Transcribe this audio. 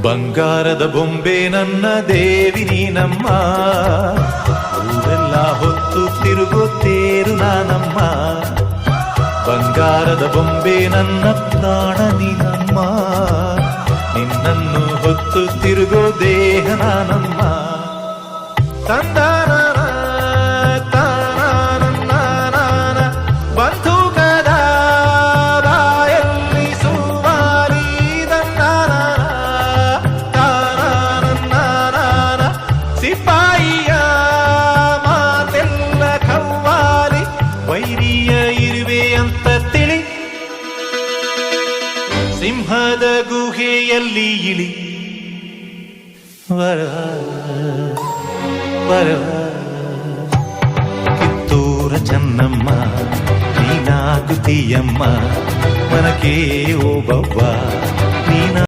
ಬಂಗಾರದ ಬೊಂಬೆ ನನ್ನ ದೇವಿ ನೀನಮ್ಮ, ಊರೆಲ್ಲ ಹೊತ್ತು ತಿರುಗುತ್ತೇರು ನಾನಮ್ಮ. ಬಂಗಾರದ ಬೊಂಬೆ ನನ್ನ ಪ್ರಾಣ ನೀನಮ್ಮ, ನಿನ್ನನ್ನು ಹೊತ್ತು ತಿರುಗೋ ದೇಹ ನಾನಮ್ಮ. ತಂದಾನ ಬಂಧುಕದ ಬಾಯಲ್ಲಿ ಸುವಾಲಿ ದಂದಾನ ತಾನ ಸಿಪಾಯಿಯ ಮಾತೆಲ್ಲ ಕವ್ವಾಲಿ, ವೈರಿಯ ಇರುವೆ ಅಂತ ತಿಳಿ, ಸಿಂಹದ ಗುಹೆಯಲ್ಲಿ ಇಳಿ. ವರ ವರ ಕಿತ್ತೂರ ಚೆನ್ನಮ್ಮ ನೀನಾಗುತ್ತೀಯಮ್ಮ, ಮನಕೆ ಓ ಬವ್ವ ನೀನ.